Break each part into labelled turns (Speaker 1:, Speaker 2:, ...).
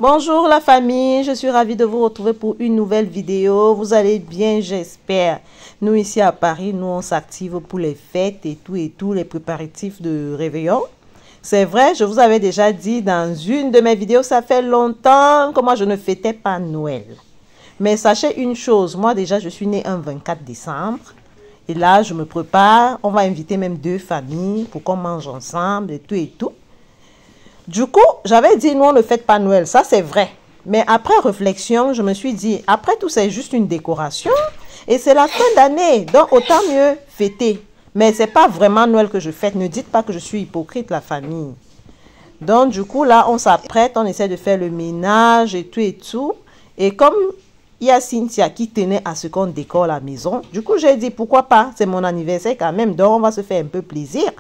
Speaker 1: Bonjour la famille, je suis ravie de vous retrouver pour une nouvelle vidéo. Vous allez bien, j'espère. Nous ici à Paris, nous on s'active pour les fêtes et tout, les préparatifs de réveillon. C'est vrai, je vous avais déjà dit dans une de mes vidéos, ça fait longtemps que moi je ne fêtais pas Noël. Mais sachez une chose, moi déjà je suis née un 24 décembre. Et là je me prépare, on va inviter même 2 familles pour qu'on mange ensemble et tout. Du coup, j'avais dit, nous, on ne fête pas Noël. Ça, c'est vrai. Mais après réflexion, je me suis dit, après tout, c'est juste une décoration. Et c'est la fin d'année. Donc, autant mieux fêter. Mais ce n'est pas vraiment Noël que je fête. Ne dites pas que je suis hypocrite, la famille. Donc, du coup, là, on s'apprête. On essaie de faire le ménage et tout. Et comme il y a Cynthia qui tenait à ce qu'on décore la maison, du coup, j'ai dit, pourquoi pas? C'est mon anniversaire quand même. Donc, on va se faire un peu plaisir.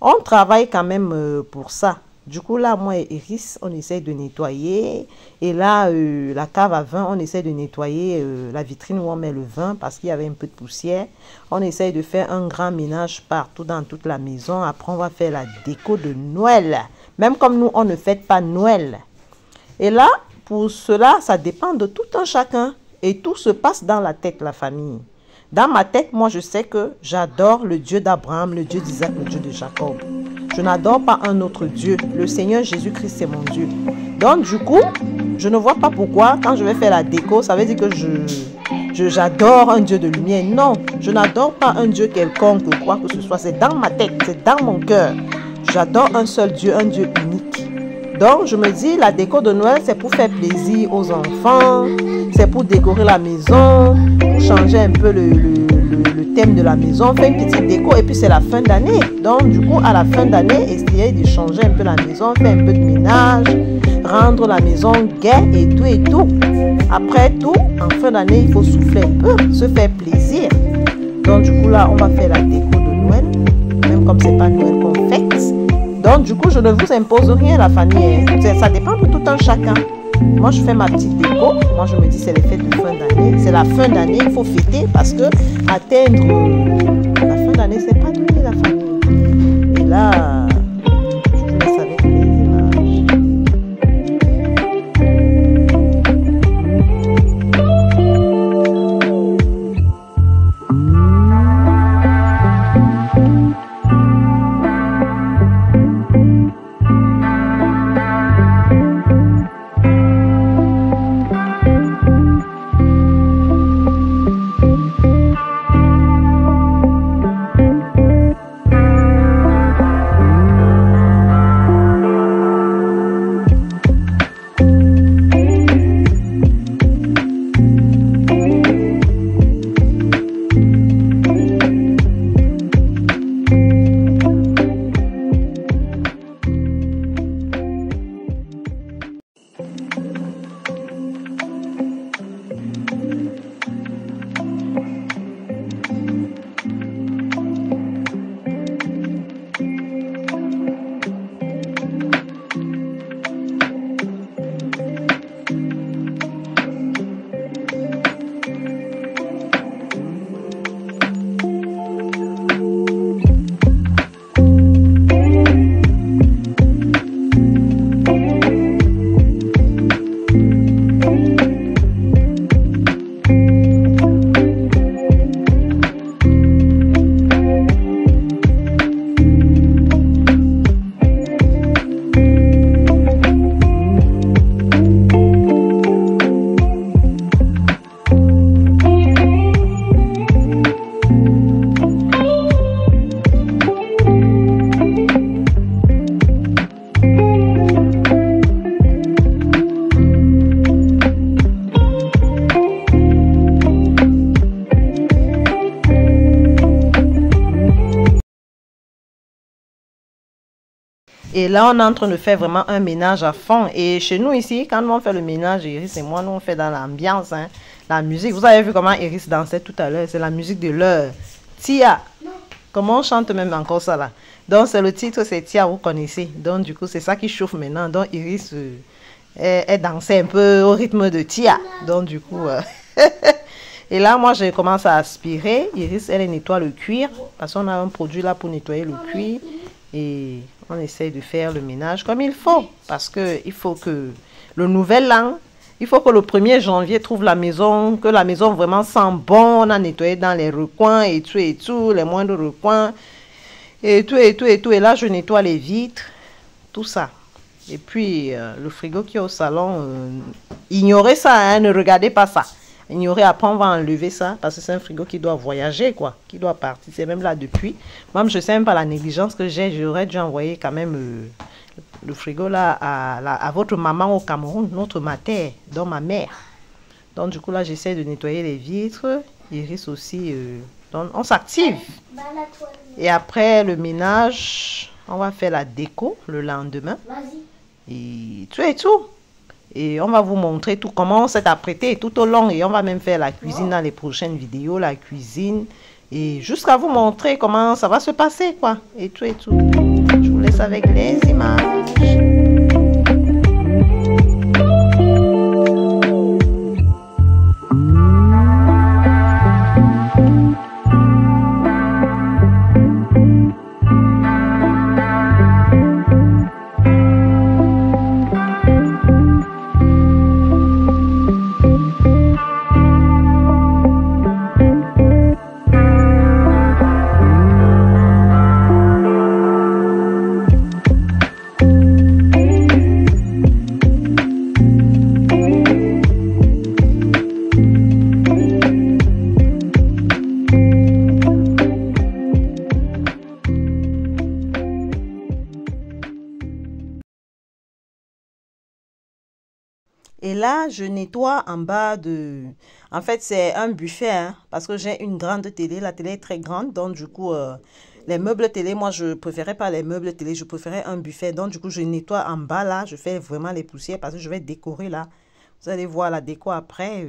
Speaker 1: On travaille quand même pour ça. Du coup, là, moi et Iris, on essaie de nettoyer. Et là, la cave à vin, on essaie de nettoyer la vitrine où on met le vin parce qu'il y avait un peu de poussière. On essaie de faire un grand ménage partout dans toute la maison. Après, on va faire la déco de Noël. Même comme nous, on ne fête pas Noël. Et là, pour cela, ça dépend de tout un chacun. Et tout se passe dans la tête, la famille. Dans ma tête, moi, je sais que j'adore le Dieu d'Abraham, le Dieu d'Isaac, le Dieu de Jacob. Je n'adore pas un autre Dieu. Le Seigneur Jésus-Christ, c'est mon Dieu. Donc, du coup, je ne vois pas pourquoi, quand je vais faire la déco, ça veut dire que j'adore un Dieu de lumière. Non, je n'adore pas un Dieu quelconque ou quoi que ce soit. C'est dans ma tête, c'est dans mon cœur. J'adore un seul Dieu, un Dieu unique. Donc, je me dis, la déco de Noël, c'est pour faire plaisir aux enfants. C'est pour décorer la maison, pour changer un peu le thème de la maison, faire une petite déco et puis c'est la fin d'année. Donc du coup à la fin d'année, essayer de changer un peu la maison, faire un peu de ménage, rendre la maison gaie et tout. Après tout, en fin d'année, il faut souffler un peu, se faire plaisir. Donc du coup là, on va faire la déco de Noël, même comme c'est pas Noël qu'on fête. Donc du coup, je ne vous impose rien la famille, ça dépend de tout un chacun. Moi, je fais ma petite déco. Moi, je me dis, c'est les fêtes de fin d'année. C'est la fin d'année, il faut fêter parce que atteindre la fin d'année, c'est pas donné la famille. Et là, je vous laisse avec les images. Et là, on est en train de faire vraiment un ménage à fond. Et chez nous ici, quand on fait le ménage, Iris et moi, nous on fait dans l'ambiance, hein, la musique. Vous avez vu comment Iris dansait tout à l'heure. C'est la musique de l'heure. Tia. Comment on chante même encore ça là? Donc c'est le titre, c'est Tia, vous connaissez. Donc du coup, c'est ça qui chauffe maintenant. Donc Iris, elle dansait un peu au rythme de Tia. Donc du coup... Et là, moi, je commence à aspirer. Iris, elle nettoie le cuir. Parce qu'on a un produit là pour nettoyer le cuir. Et on essaye de faire le ménage comme il faut. Parce qu'il faut que le nouvel an. Il faut que le 1er janvier trouve la maison, que la maison vraiment sent bon. On a nettoyé dans les recoins et tout, les moindres recoins. Et tout. Et là, je nettoie les vitres, tout ça. Et puis, le frigo qui est au salon, ignorez ça, hein, ne regardez pas ça. Ignorez, après on va enlever ça, parce que c'est un frigo qui doit voyager, quoi, qui doit partir. C'est même là depuis. Moi, je ne sais même pas la négligence que j'ai. J'aurais dû envoyer quand même le frigo là à votre maman au Cameroun, notre mater, donc ma mère. Donc, du coup, là, j'essaie de nettoyer les vitres. Iris aussi, donc on s'active. Et après le ménage, on va faire la déco le lendemain. Et tout. Et on va vous montrer tout comment on s'est apprêté tout au long. Et on va même faire la cuisine dans les prochaines vidéos, la cuisine. Et jusqu'à vous montrer comment ça va se passer, quoi. Et tout. Je vous laisse avec les images. Et là, je nettoie en bas de... En fait, c'est un buffet, hein, parce que j'ai une grande télé. La télé est très grande, donc du coup, les meubles télé, moi, je préférais pas les meubles télé, je préférais un buffet. Donc du coup, je nettoie en bas, là. Je fais vraiment les poussières parce que je vais décorer, là. Vous allez voir la déco après.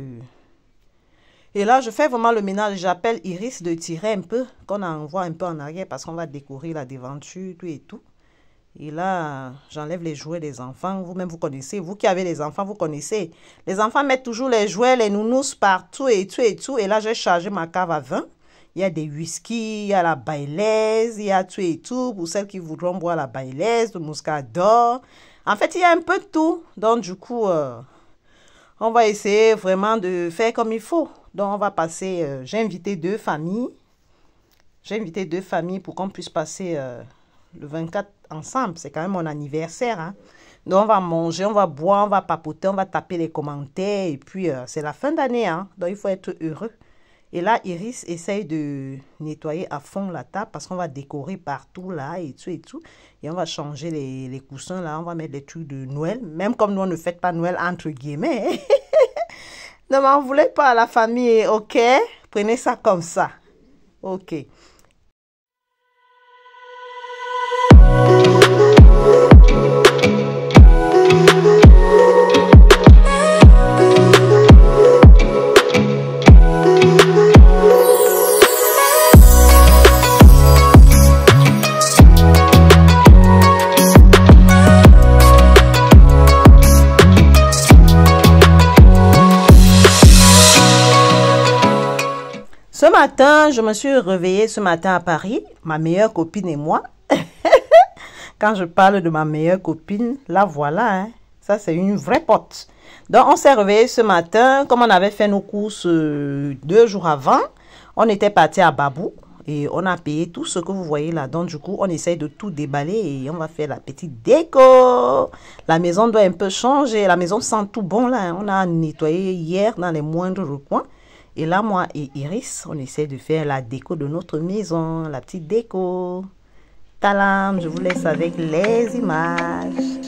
Speaker 1: Et là, je fais vraiment le ménage. J'appelle Iris de tirer un peu, qu'on envoie un peu en arrière parce qu'on va décorer la devanture, tout et tout. Et là, j'enlève les jouets des enfants. Vous-même, vous connaissez. Vous qui avez les enfants, vous connaissez. Les enfants mettent toujours les jouets, les nounous partout et tout. Et là, j'ai chargé ma cave à vin. Il y a des whisky, il y a la Baileys, il y a tout et tout. Pour celles qui voudront boire la Baileys, le Muscador. En fait, il y a un peu de tout. Donc, du coup, on va essayer vraiment de faire comme il faut. Donc, on va passer... j'ai invité 2 familles. J'ai invité 2 familles pour qu'on puisse passer... le 24 ensemble, c'est quand même mon anniversaire. Hein. Donc, on va manger, on va boire, on va papoter, on va taper les commentaires. Et puis, c'est la fin d'année. Hein. Donc, il faut être heureux. Et là, Iris essaye de nettoyer à fond la table parce qu'on va décorer partout là et tout. Et on va changer les coussins là. On va mettre les trucs de Noël. Même comme nous, on ne fête pas Noël entre guillemets. Ne m'en voulez pas à la famille, ok? Prenez ça comme ça. Ok. Ce matin, je me suis réveillée ce matin à Paris, ma meilleure copine et moi. Quand je parle de ma meilleure copine, la voilà, hein. Ça, c'est une vraie pote. Donc, on s'est réveillé ce matin, comme on avait fait nos courses 2 jours avant. On était parti à Babou et on a payé tout ce que vous voyez là. Donc, du coup, on essaye de tout déballer et on va faire la petite déco. La maison doit un peu changer. La maison sent tout bon là, hein. On a nettoyé hier dans les moindres recoins. Et là, moi et Iris, on essaie de faire la déco de notre maison, la petite déco. Talam, je vous laisse avec les images.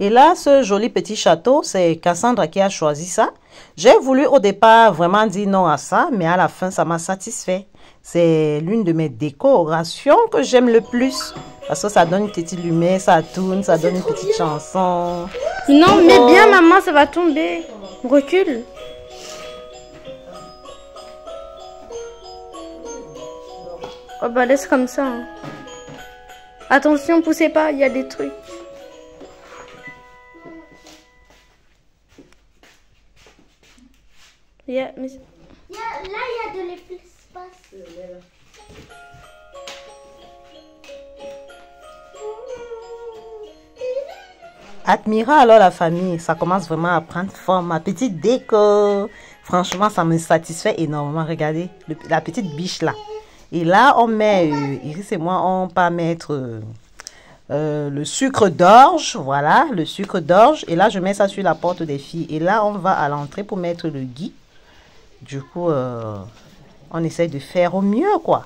Speaker 1: Et là, ce joli petit château, c'est Cassandra qui a choisi ça. J'ai voulu au départ vraiment dire non à ça, mais à la fin, ça m'a satisfait. C'est l'une de mes décorations que j'aime le plus. Parce que ça donne une petite lumière, ça tourne, ça donne une petite chanson.
Speaker 2: Non, mais bien maman, ça va tomber. Recule. Oh bah laisse comme ça. Hein. Attention, poussez pas, il y a des trucs. Mais...
Speaker 3: Là, il y a de l'espace.
Speaker 1: Admirez alors la famille, ça commence vraiment à prendre forme. Ma petite déco, franchement, ça me satisfait énormément. Regardez, la petite biche là. Et là, on met, Iris et moi, on va mettre le sucre d'orge. Voilà, le sucre d'orge. Et là, je mets ça sur la porte des filles. Et là, on va à l'entrée pour mettre le gui. Du coup, on essaye de faire au mieux, quoi.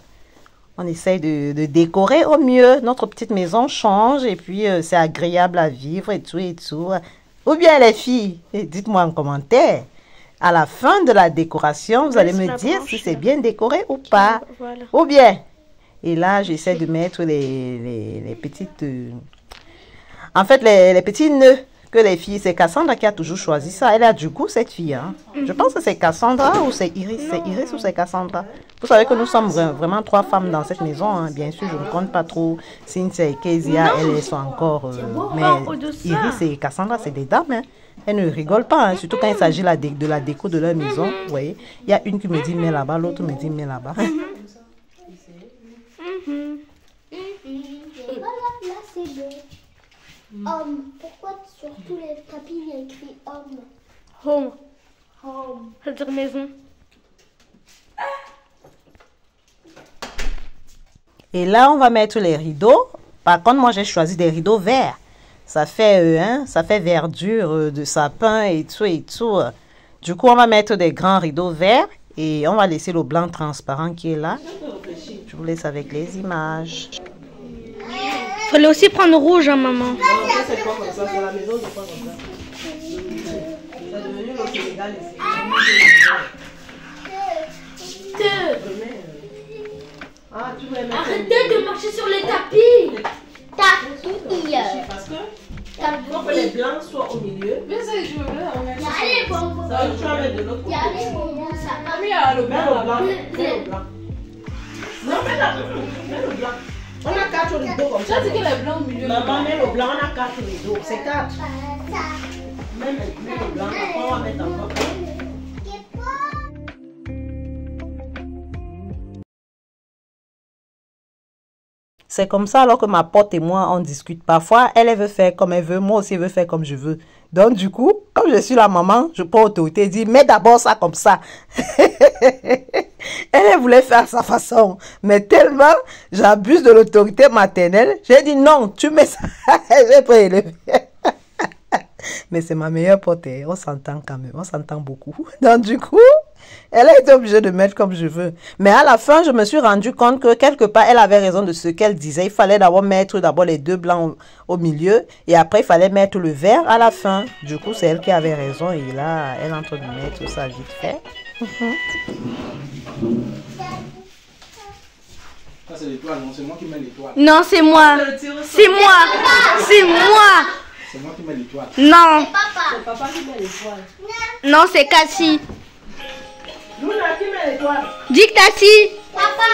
Speaker 1: On essaye de décorer au mieux. Notre petite maison change et puis c'est agréable à vivre et tout et tout. Ou bien les filles, dites-moi en commentaire. À la fin de la décoration, vous allez me dire si c'est bien décoré ou pas.
Speaker 2: Voilà.
Speaker 1: Ou bien. Et là, j'essaie de mettre les petites... en fait, les petits nœuds que les filles... C'est Cassandra qui a toujours choisi ça. Elle a du goût, cette fille. Hein. Je pense que c'est Cassandra ou c'est Iris. C'est Iris ou c'est Cassandra. Vous savez que nous sommes vraiment 3 femmes dans cette maison. Hein. Bien sûr, je ne compte pas trop Cynthia et Kezia. Elles sont encore... mais Iris et Cassandra, c'est des dames. Hein. Elles ne rigolent pas, hein, surtout quand il s'agit de la déco de leur maison. Vous voyez, il y a une qui me dit mets là-bas, l'autre me dit mets là-bas.
Speaker 3: Là, c'est le homme. Pourquoi sur tous les tapis il y a écrit homme?
Speaker 2: Home.
Speaker 3: Home.
Speaker 2: Ça veut dire maison.
Speaker 1: Et là, on va mettre les rideaux. Par contre, moi, j'ai choisi des rideaux verts. Ça fait verdure de sapin et tout et tout. Du coup, on va mettre des grands rideaux verts et on va laisser le blanc transparent qui est là. Je vous laisse avec les images.
Speaker 2: Il fallait aussi prendre rouge, hein, maman.
Speaker 1: C'est quoi comme ça? C'est la maison, c'est quoi comme ça? C'est devenu le Sénégal ici.
Speaker 2: Arrêtez de marcher sur les tapis.
Speaker 3: Tapis.
Speaker 1: Parce que il faut que les blancs soient au milieu.
Speaker 3: Il y a les bonbons.
Speaker 1: Ça, tu vas mettre de l'autre
Speaker 3: Il y
Speaker 1: côté.
Speaker 3: a les bonbons. Ça va.
Speaker 1: Mets le blanc. Mets le blanc. Non, mets le blanc. On a 4 rideaux comme ça.
Speaker 4: Tu as dit que les blancs au milieu.
Speaker 1: Maman, mets le blanc, on a 4 rideaux. C'est 4. Mets le blanc, après on va mettre encore. C'est comme ça alors que ma pote et moi, on discute. Parfois, elle veut faire comme elle veut, moi aussi, elle veut faire comme je veux. Donc, du coup, comme je suis la maman, je prends autorité et dis, mets d'abord ça comme ça. Elle voulait faire à sa façon. Mais tellement j'abuse de l'autorité maternelle, j'ai dit non, tu mets ça. J'ai prélevé. Mais c'est ma meilleure pote. On s'entend quand même. On s'entend beaucoup. Donc, du coup, elle a été obligée de mettre comme je veux. Mais à la fin, je me suis rendu compte que quelque part, elle avait raison de ce qu'elle disait. Il fallait mettre d'abord les 2 blancs au milieu. Et après, il fallait mettre le vert à la fin. Du coup, c'est elle qui avait raison. Et là, elle est en train de mettre ça vite fait.
Speaker 4: Ça, c'est l'étoile, non? C'est moi qui mets l'étoile.
Speaker 2: Non, c'est moi. C'est moi. C'est moi.
Speaker 4: C'est moi qui mets l'étoile.
Speaker 2: Non.
Speaker 3: Papa.
Speaker 1: Papa qui met l'étoile.
Speaker 2: Non, c'est Cassie.
Speaker 1: Luna qui met l'étoile.
Speaker 2: Dis que Cassie.
Speaker 3: Papa.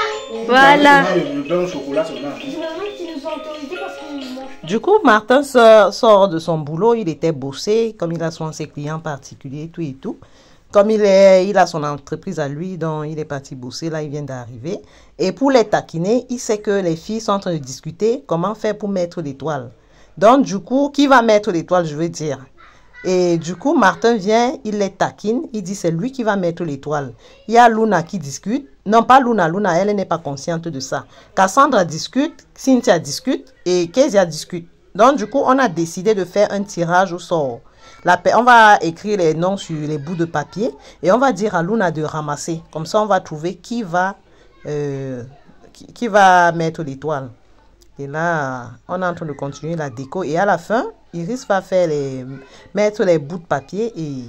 Speaker 2: Voilà.
Speaker 4: Le blanc au chocolat seulement.
Speaker 3: Je me demande s'ils nous ont autorisé parce qu'ils mangent.
Speaker 1: Du coup, Martin sort de son boulot. Il était bossé, comme il a souvent ses clients particuliers, tout et tout. Comme il a son entreprise à lui, donc il est parti bosser. Là, il vient d'arriver. Et pour les taquiner, il sait que les filles sont en train de discuter comment faire pour mettre l'étoile. Donc, du coup, qui va mettre l'étoile, je veux dire. Et du coup, Martin vient, il les taquine. Il dit c'est lui qui va mettre l'étoile. Il y a Luna qui discute. Non, pas Luna. Luna, elle n'est pas consciente de ça. Cassandra discute, Cynthia discute et Kezia discute. Donc, du coup, on a décidé de faire un tirage au sort. On va écrire les noms sur les bouts de papier et on va dire à Luna de ramasser. Comme ça, on va trouver qui va mettre l'étoile. Et là, on est en train de continuer la déco. Et à la fin, Iris va faire mettre les bouts de papier et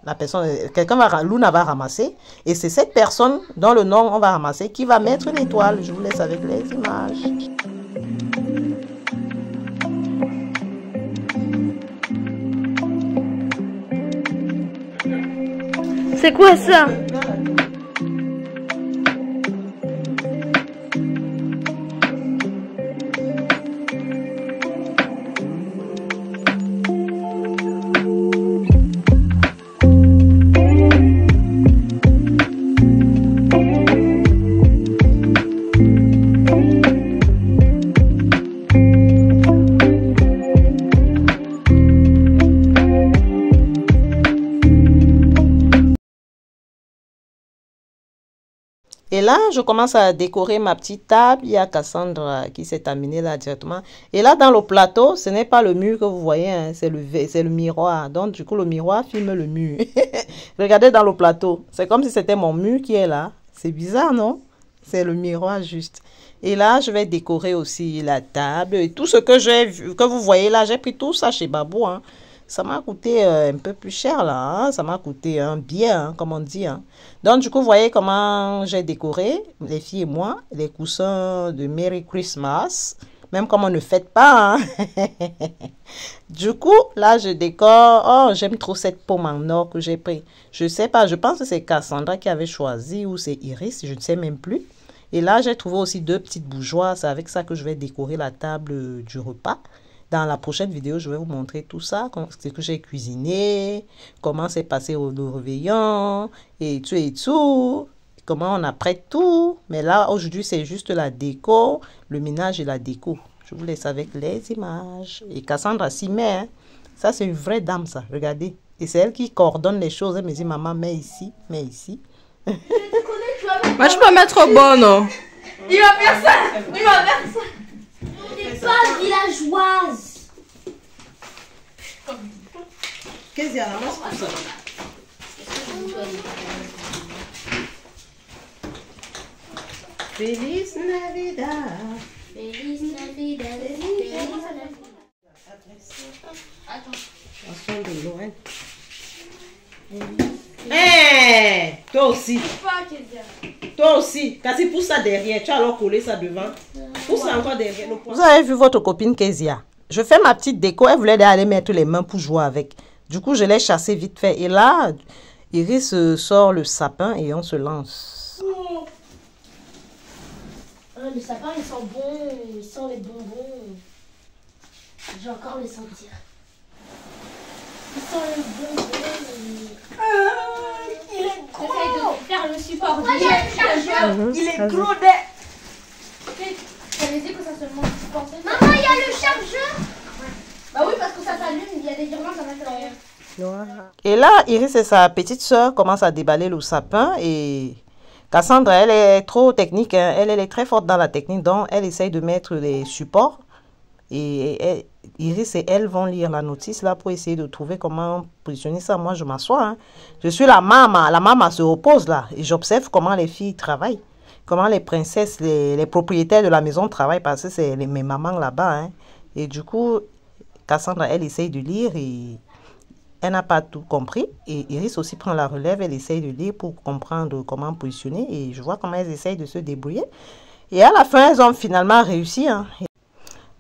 Speaker 1: la personne, Luna va ramasser. Et c'est cette personne dont le nom on va ramasser qui va mettre l'étoile. Je vous laisse avec les images.
Speaker 2: C'est quoi ça?
Speaker 1: Et là, je commence à décorer ma petite table. Il y a Cassandra qui s'est amenée là directement. Et là, dans le plateau, ce n'est pas le mur que vous voyez, hein, c'est le miroir. Donc, du coup, le miroir filme le mur. Regardez dans le plateau. C'est comme si c'était mon mur qui est là. C'est bizarre, non? C'est le miroir juste. Et là, je vais décorer aussi la table. Et tout ce que vous voyez là, j'ai pris tout ça chez Babou, hein. Ça m'a coûté un peu plus cher là, hein? Ça m'a coûté un bien, hein, comme on dit. Hein? Donc du coup, vous voyez comment j'ai décoré, les filles et moi, les coussins de Merry Christmas. Même comme on ne fête pas. Hein? Du coup, là, je décore. Oh, j'aime trop cette pomme en or que j'ai pris. Je sais pas, je pense que c'est Cassandra qui avait choisi ou c'est Iris, je ne sais même plus. Et là, j'ai trouvé aussi 2 petites bougeoirs. C'est avec ça que je vais décorer la table du repas. Dans la prochaine vidéo, je vais vous montrer tout ça, ce que j'ai cuisiné, comment c'est passé au réveillon, et tout, comment on apprête tout. Mais là, aujourd'hui, c'est juste la déco, le ménage et la déco. Je vous laisse avec les images. Et Cassandra s'y met, hein. Ça, c'est une vraie dame, ça, regardez. Et c'est elle qui coordonne les choses. Elle me dit, maman, mets ici, mets ici.
Speaker 5: Moi, je peux mettre au bon, non?
Speaker 2: Il va faire ça. Il va faire ça.
Speaker 3: Pas villageoise.
Speaker 1: Qu'est-ce qu'il y a là? Feliz Navidad.
Speaker 3: Feliz Navidad. Feliz Navidad.
Speaker 1: Chanson de Noël. Hey, toi aussi. Toi aussi. Kasi pousse ça derrière. Tu as alors collé ça devant. Pousse ça encore derrière. Vous avez vu votre copine Kezia? Je fais ma petite déco. Elle voulait aller mettre les mains pour jouer avec. Du coup, je l'ai chassé vite fait. Et là, Iris sort le sapin et on se lance.
Speaker 3: Le sapin, il sent bon. Il sent les bonbons. J'ai encore le sentir. Il sent les bonbons. Il est gros. J'essaie de faire le support.
Speaker 5: Il est gros.
Speaker 3: Ça veut dire que ça se mange. Maman, il y a le chargeur. Bah oui, parce que ça s'allume. Il y a des guirlandes à l'intérieur.
Speaker 1: Et là, Iris et sa petite soeur commencent à déballer le sapin. Et Cassandra, elle est trop technique. Hein. Elle est très forte dans la technique. Donc, elle essaye de mettre les supports. Et Iris et elle vont lire la notice là pour essayer de trouver comment positionner ça. Moi, je m'assois. Hein. Je suis la maman. La maman se repose là. Et j'observe comment les filles travaillent. Comment les princesses, les propriétaires de la maison travaillent. Parce que c'est mes mamans là-bas. Hein. Et du coup, Cassandra, elle essaye de lire et elle n'a pas tout compris. Et Iris aussi prend la relève. Elle essaye de lire pour comprendre comment positionner. Et je vois comment elles essayent de se débrouiller. Et à la fin, elles ont finalement réussi. Hein.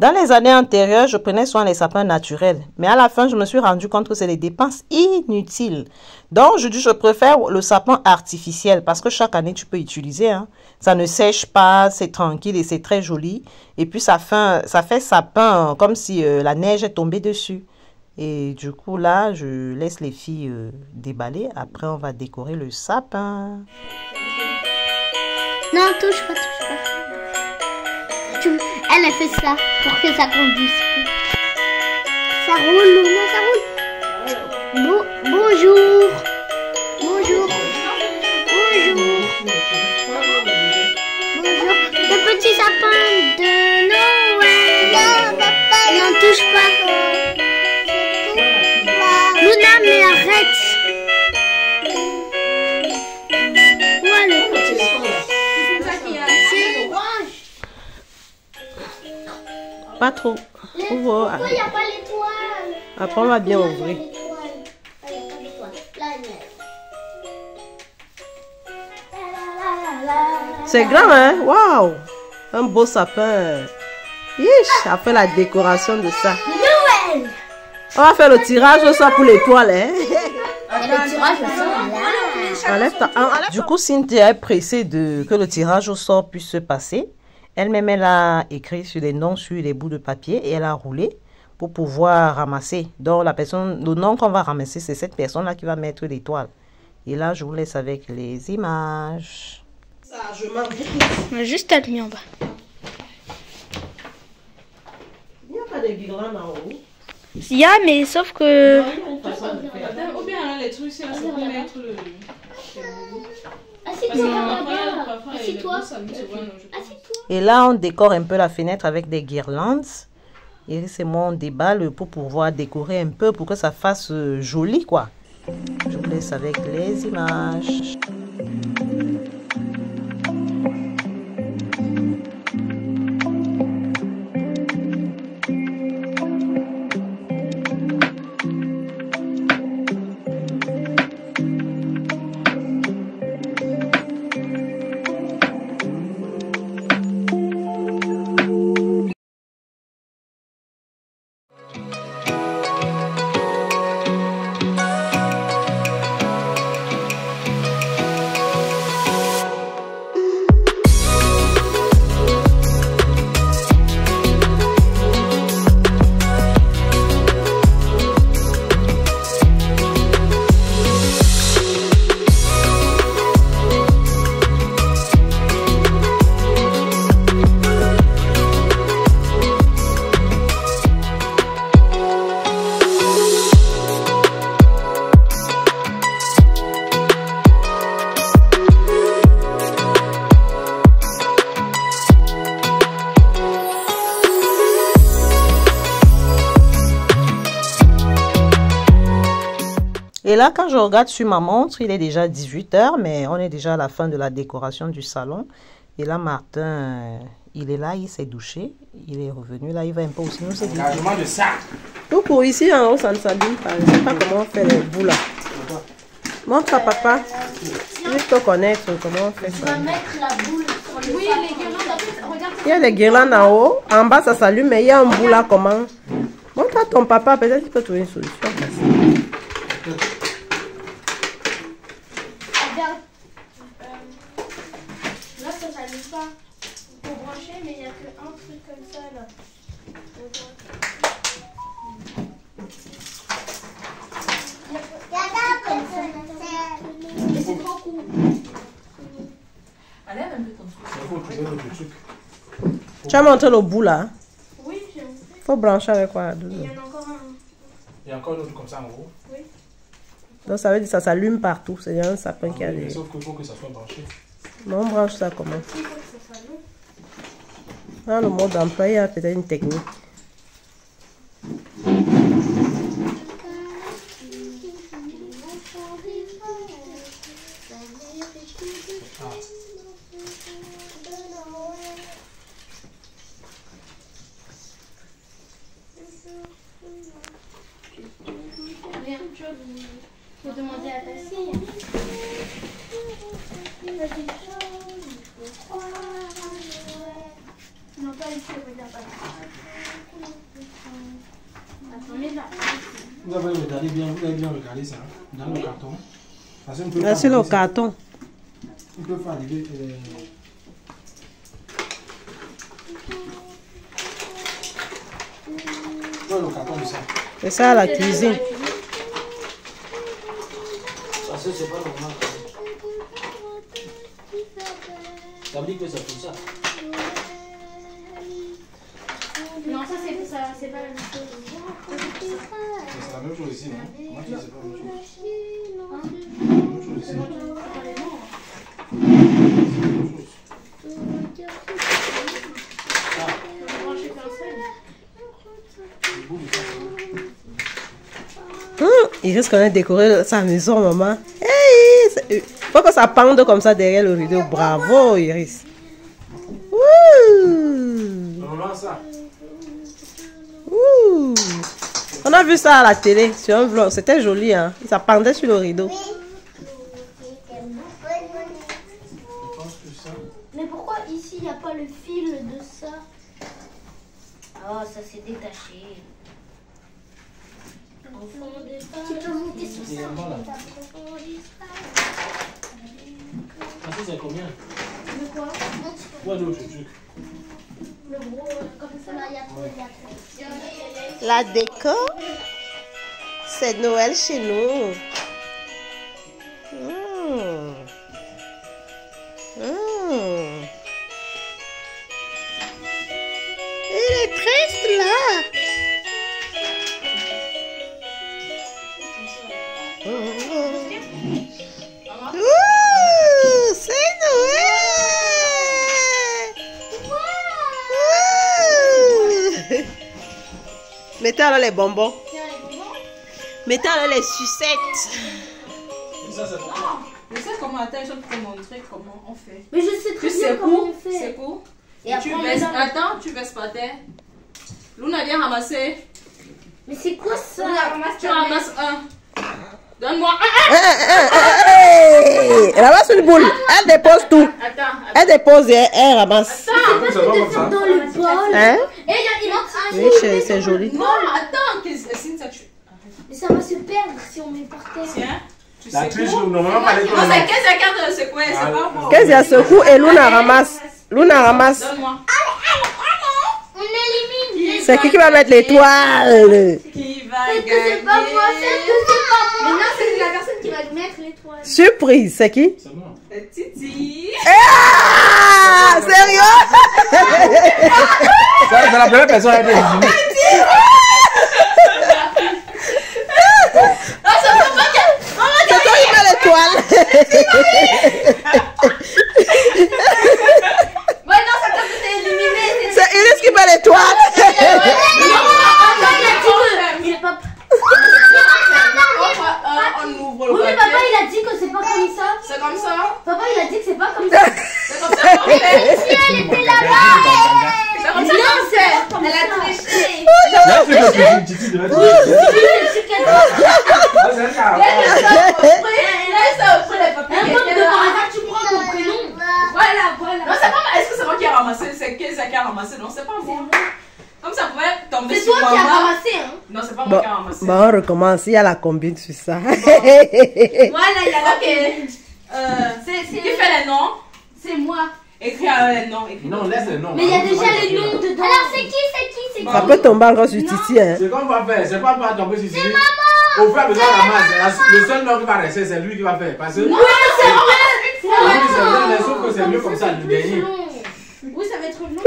Speaker 1: Dans les années antérieures, je prenais soin des sapins naturels. Mais à la fin, je me suis rendu compte que c'est des dépenses inutiles. Donc, je dis, je préfère le sapin artificiel parce que chaque année, tu peux utiliser. Hein. Ça ne sèche pas, c'est tranquille et c'est très joli. Et puis, ça fait sapin comme si la neige est tombée dessus. Et du coup, là, je laisse les filles déballer. Après, on va décorer le sapin.
Speaker 3: Non, touche pas, touche pas. Elle a fait ça pour que ça conduise plus. Ça roule, non, ça roule. Bonjour. Bonjour. Bonjour. Bonjour. Le petit sapin de Noël. Non, touche pas. Luna, mais arrête. Voilà. C'est orange.
Speaker 1: Pas trop. Ouvre.
Speaker 3: Pourquoi il n'y a pas l'étoile?
Speaker 1: Après, on va bien ouvrir. C'est grand, hein? Waouh! Un beau sapin. Yish! Après la décoration de ça.
Speaker 3: Noël!
Speaker 1: On va faire le tirage au sort pour l'étoile, hein?
Speaker 3: Le tirage au sort,
Speaker 1: Enlève ta... Du coup, Cynthia est pressée que le tirage au sort puisse se passer. Elle-même, elle a écrit sur les noms sur les bouts de papier et elle a roulé pour pouvoir ramasser. Donc, le nom qu'on va ramasser, c'est cette personne-là qui va mettre l'étoile. Et là, je vous laisse avec les images. Ça, je m'en
Speaker 2: On a juste à le mettre en bas.
Speaker 1: Il n'y a pas de guirlande en haut.
Speaker 2: Il y a, mais sauf que...
Speaker 5: Ou bien les trucs, c'est pour mettre le...
Speaker 3: Assieds-toi là-bas. Assieds-toi.
Speaker 1: Et là, on décore un peu la fenêtre avec des guirlandes. Iris et moi, on déballe pour pouvoir décorer un peu pour que ça fasse joli, quoi. Je vous laisse avec les images. Et là, quand je regarde sur ma montre, il est déjà 18 h, mais on est déjà à la fin de la décoration du salon. Et là, Martin, il est là, il s'est douché, il est revenu. Là, il va un peu aussi nous aider.
Speaker 4: Engagement de ça.
Speaker 1: Tout pour ici, en haut, ça ne s'allume pas. Je ne sais pas comment on fait les bouts là. Montre à papa. Il faut connaître comment on fait ça.
Speaker 3: On va mettre la boule sur le
Speaker 5: Oui, les guirlandes, en fait, regarde.
Speaker 1: Il y a des guirlandes en haut. En bas, ça s'allume, mais il y a un bout là, comment? Montre à ton papa, peut-être qu'il peut trouver une solution.
Speaker 3: Regarde. Là, ça s'allume pas. Pour brancher, mais il n'y a qu'un truc comme ça là. Mais c'est trop court.
Speaker 5: Allez, un peu comme ça.
Speaker 4: Il faut trouver notre truc.
Speaker 1: Tu as montré le bout là?
Speaker 3: Oui, j'ai montré.
Speaker 1: Faut brancher avec quoi?
Speaker 3: Il y en a encore un.
Speaker 4: Il y a encore un autre comme ça en haut.
Speaker 3: Oui.
Speaker 1: Donc ça veut dire que ça s'allume partout. C'est un sapin qui a
Speaker 4: Mais
Speaker 1: des...
Speaker 4: sauf qu'il faut que ça soit branché.
Speaker 1: Mais on branche ça comment?
Speaker 3: Il faut que ça soit long.
Speaker 1: Dans le mode d'emploi, il y a peut-être une technique.
Speaker 3: Faut demander à ta fille. Non, pas ici, regarde pas. Attends, mais là.
Speaker 4: Vous avez regardé bien, vous avez bien regardé ça dans le carton. Parce qu'on peut
Speaker 1: Là, c'est le
Speaker 4: arriver ça.
Speaker 1: carton.
Speaker 4: On peut faire arriver. Ouais, le carton de ça.
Speaker 1: C'est ça la cuisine.
Speaker 6: Parce que c'est pas normal. Ça veut dire que c'est pour ça.
Speaker 3: Non, ça, c'est pas la même chose.
Speaker 4: C'est la même chose ici, non? Comment tu dis c'est pas la même chose?
Speaker 3: Hein?
Speaker 4: La même chose ici.
Speaker 1: Il risque qu'on ait décoré sa maison, maman. Hey, faut que ça pende comme ça derrière le rideau. Bravo, Iris. Wouh!
Speaker 4: Normalement, ça.
Speaker 1: Ouh. On a vu ça à la télé sur un vlog. C'était joli, hein. Ça pendait sur le rideau.
Speaker 3: Mais pourquoi ici il n'y a pas le fil de ça?
Speaker 2: Oh, ça s'est détaché.
Speaker 3: Tu peux monter sur ça.
Speaker 6: Ah, ça, c'est combien?
Speaker 3: De quoi?
Speaker 6: Ouais, l'autre truc.
Speaker 3: Le gros, comme ça, là, il y a trop,
Speaker 1: La déco, c'est Noël chez nous. Il est triste là. C'est Noël. Mettez alors les bonbons. Mettez alors les sucettes.
Speaker 6: Ça, c'est pour toi.
Speaker 5: Je sais comment, attends, je vais te montrer comment on fait.
Speaker 3: Mais je sais très
Speaker 5: Tu
Speaker 3: bien comment on fait.
Speaker 5: c'est court.
Speaker 3: Et après,
Speaker 5: Tu
Speaker 3: on
Speaker 5: baisses,
Speaker 3: met dans-
Speaker 5: attends, tu baisses par terre. Luna, viens ramasser.
Speaker 3: Mais c'est quoi ça?
Speaker 5: Tu ramasses un. Donne-moi un.
Speaker 1: Elle ramasse une boule. Elle dépose tout.
Speaker 5: Attends,
Speaker 1: Elle dépose et elle ramasse.
Speaker 6: C'est pas comme ça.
Speaker 3: Dans le bol.
Speaker 1: Hein?
Speaker 3: Et il y a
Speaker 1: Oui, c'est joli.
Speaker 5: non, attends, Cynthia, tu.
Speaker 3: Mais ça va se perdre si on met par terre.
Speaker 5: Tiens. Tu
Speaker 6: La
Speaker 5: sais
Speaker 6: triche,
Speaker 5: quoi?
Speaker 6: normalement, pas les
Speaker 5: Non, c'est 15 à 4 de secouer, c'est pas bon.
Speaker 1: Qu'est-ce qu'il y a secoue et Luna ramasse. Luna ramasse.
Speaker 5: Donne-moi.
Speaker 3: On élimine.
Speaker 1: C'est qui va mettre l'étoile?
Speaker 5: Qui va
Speaker 3: C'est
Speaker 5: gagner?
Speaker 3: que c'est pas moi, c'est que c'est pas moi. Mais non, c'est la personne qui va mettre l'étoile.
Speaker 1: Surprise, c'est qui?
Speaker 6: C'est moi.
Speaker 5: Titi.
Speaker 1: Ah! Sérieux?
Speaker 6: C'est la première personne à être éliminée.
Speaker 1: C'est toi qui mets l'étoile.
Speaker 3: Ouais, non, ça peut être éliminé.
Speaker 1: C'est Iris qui met l'étoile.
Speaker 5: On ouvre le
Speaker 3: Oui, mais
Speaker 5: papier.
Speaker 3: papa, il a dit que c'est pas comme ça.
Speaker 5: C'est comme ça.
Speaker 3: Papa, il a dit que c'est pas comme ça.
Speaker 5: C'est comme ça qu'on fait.
Speaker 3: Elle était là-bas.
Speaker 5: C'est comme ça qu'on fait. Elle a triché.
Speaker 6: Là, c'est que Titi devait être c'est un cas.
Speaker 5: Laisse ça auprès des papiers.
Speaker 3: Un peu de par hasard, tu prends ton prénom. Voilà, voilà.
Speaker 5: Non, c'est pas moi. Est-ce que c'est moi qui ai ramassé? C'est qui qui a ramassé? Non, c'est pas moi. Comme ça pouvait tomber
Speaker 3: C'est
Speaker 5: sur
Speaker 3: toi qui as
Speaker 5: maman.
Speaker 3: ramassé, hein.
Speaker 5: Non, c'est pas moi
Speaker 1: Bon,
Speaker 5: qui a ramassé.
Speaker 1: bon, on recommence. Il y a la combine sur ça.
Speaker 3: Voilà, il y a la
Speaker 5: Ok. Qui fait les noms?
Speaker 3: C'est moi.
Speaker 5: Écris les noms. Écris.
Speaker 6: Non, laisse les noms.
Speaker 3: Mais il y a déjà les noms dedans. Alors, c'est qui?
Speaker 1: Ça peut tomber encore sur Titi, hein.
Speaker 6: C'est comme on va faire. C'est pas pour tomber sur Titi. Au fur et à mesure de la masse, le seul nom qui va rester, c'est lui qui va faire. Parce que.
Speaker 3: Oui, c'est vrai.
Speaker 6: Oui, c'est vrai, mais sauf que c'est mieux comme ça, le dernier.
Speaker 3: Oui, ça va être long.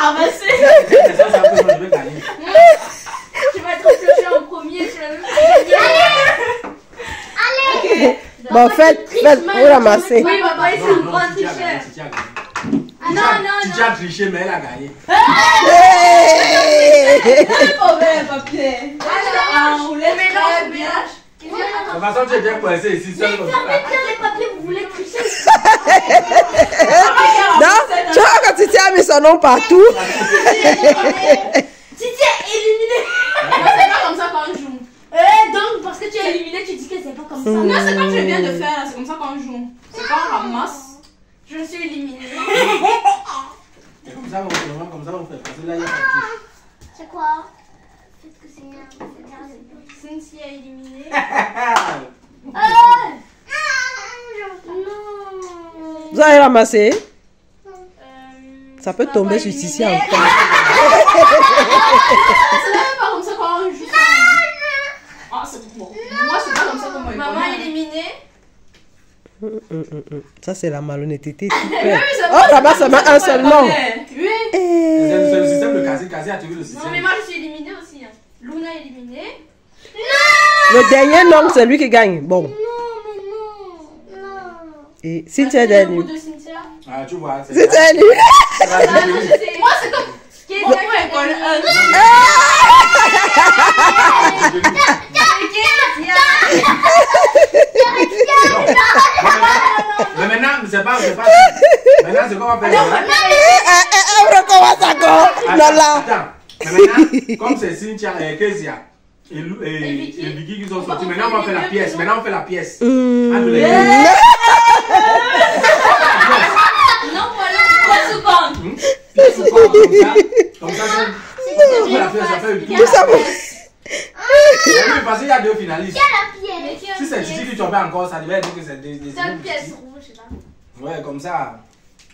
Speaker 5: Ah, mais c'est.
Speaker 6: C'est ça, c'est un peu je vais gagner.
Speaker 3: Tu vas être pioché en premier, tu vas même pas gagner.
Speaker 1: Bon, faites, vous ramassez.
Speaker 3: Oui, papa, il
Speaker 6: Non,
Speaker 3: fait une
Speaker 6: non,
Speaker 3: grande
Speaker 6: Titi a gagné,
Speaker 3: tricheur.
Speaker 6: Titi a gagné.
Speaker 3: Non,
Speaker 6: Titi a triché, mais elle a gagné.
Speaker 5: Mauvais papier. Ah, on les mélange bien.
Speaker 6: De toute façon, tu es bien coincé ici, seul comme ça.
Speaker 3: fermez bien les papiers, vous voulez tricher.
Speaker 1: Non, tu vois quand Titi a mis son nom partout.
Speaker 3: Titi est éliminé.
Speaker 5: Non, c'est pas comme ça qu'on joue.
Speaker 3: Donc, parce que tu es éliminé, tu dis que c'est pas comme ça.
Speaker 5: Non, c'est comme je viens de faire, c'est comme ça qu'on joue. C'est quand on ramasse.
Speaker 3: Je suis éliminée.
Speaker 6: Et comme ça, on fait. Parce que là, il y a pas de triche.
Speaker 3: C'est quoi? Peut-être que c'est Cynthia est éliminée. Non.
Speaker 1: Vous allez ramasser. Ça peut tomber sur Titi encore.
Speaker 5: C'est même pas comme ça qu'on joue. Ah, c'est bon. Moi, c'est pas comme ça qu'on va
Speaker 3: Maman éliminée.
Speaker 1: Ça, c'est la malhonnêteté.
Speaker 5: c'est
Speaker 1: Oh, là-bas, seulement un seul nom.
Speaker 5: Oui.
Speaker 6: C'est le système de Cassie a tué le
Speaker 3: Non,
Speaker 6: système.
Speaker 3: mais moi je suis éliminée aussi. Hein. Luna est éliminée.
Speaker 1: Le dernier nom, c'est lui qui gagne. Bon.
Speaker 3: Non, mais non. Non.
Speaker 1: Et Cynthia est
Speaker 3: C'est le
Speaker 1: dernier.
Speaker 3: goût de Cynthia.
Speaker 6: Ah, tu vois. C'est
Speaker 1: Cynthia est dernier.
Speaker 5: Moi, c'est comme. Qui est moi, elle connaît un.
Speaker 6: Mais maintenant, c'est pas. Maintenant, c'est qu'on va faire.
Speaker 1: On recommence. là.
Speaker 6: Attends. Mais maintenant, comme c'est Cynthia et Kezia et Vicky qui sont sortis, maintenant on va faire la pièce. Maintenant on fait la pièce. Entre les deux.
Speaker 5: Non, voilà. 3 secondes.
Speaker 6: Comme ça, on fait la pièce, ça fait le tour. Parce qu'il y a 2 finalistes. Si c'est Titi qui tombe encore, ça devait dire que c'est des
Speaker 5: pièce rouge, là.
Speaker 6: Ouais, comme ça,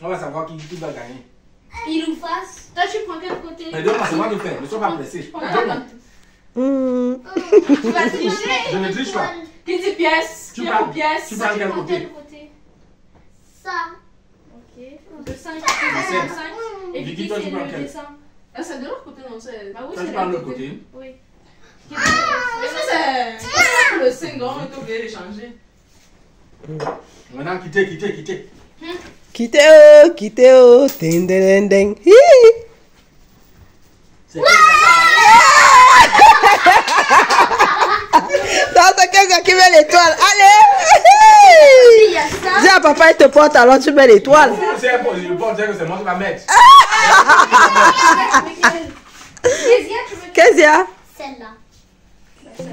Speaker 6: on va savoir qui va gagner.
Speaker 3: Il ou face.
Speaker 5: Toi, tu prends quel côté?
Speaker 6: Mais donne-moi, c'est moi qui fais. Ne sois pas pressé.
Speaker 5: Tu vas tricher.
Speaker 6: Je ne triche pas.
Speaker 5: Qui dit pièce?
Speaker 6: Tu prends
Speaker 5: pièce.
Speaker 6: Tu prends quel côté?
Speaker 3: Ça.
Speaker 5: Ok. Le 5.
Speaker 6: Et Vicky, toi, tu prends quel?
Speaker 5: C'est de l'autre côté, non? Bah oui,
Speaker 6: Toi, tu prends l'autre côté.
Speaker 5: Oui. Est-ce que c'est le 5 donc on est obligé de changer?
Speaker 6: Maintenant, quittez.
Speaker 1: Quittez-o, ding, ding, ding. C'est quelqu'un qui met l'étoile. Allez! Dis à papa, il te porte, alors tu mets l'étoile.
Speaker 6: Si elle pose le porte, c'est moi qui va mettre.
Speaker 1: Kezia,
Speaker 3: Celle-là.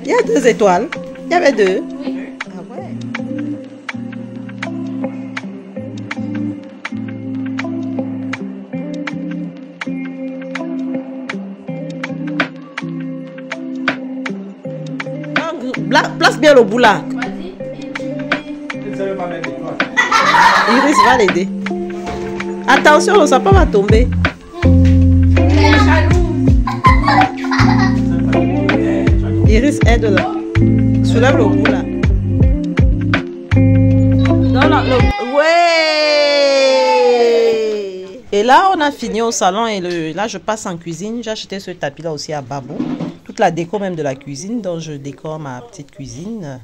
Speaker 1: il y a 2 étoiles. Il y avait 2.
Speaker 5: Oui.
Speaker 1: Ah ouais. Place bien le bout là.
Speaker 5: Vas-y.
Speaker 6: Je ne savais pas mettre l'étoile.
Speaker 1: Iris va l'aider. Attention, le sapin va tomber. Iris, aide là. Soulève le bout là. Non, non, ouais. Et là, on a fini au salon et là, je passe en cuisine. J'ai acheté ce tapis là aussi à Babou. Toute la déco même de la cuisine, donc je décore ma petite cuisine.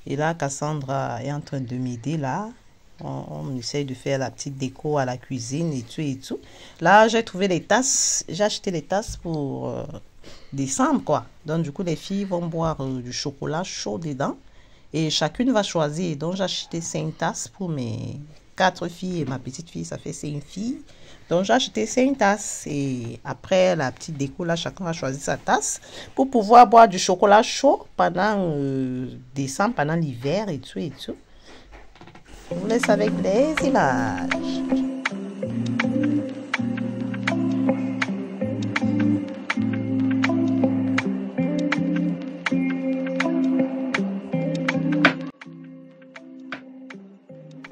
Speaker 1: Et là, Cassandra est en train de m'aider là. On essaye de faire la petite déco à la cuisine et tout et tout. Là, j'ai trouvé les tasses. J'ai acheté les tasses pour décembre, quoi. Donc, du coup, les filles vont boire du chocolat chaud dedans. Et chacune va choisir. Donc, j'ai acheté 5 tasses pour mes 4 filles. Et ma petite fille, ça fait 5 filles. Donc, j'ai acheté 5 tasses. Et après la petite déco, là, chacun va choisir sa tasse pour pouvoir boire du chocolat chaud pendant décembre, pendant l'hiver et tout et tout. Je vous laisse avec les images.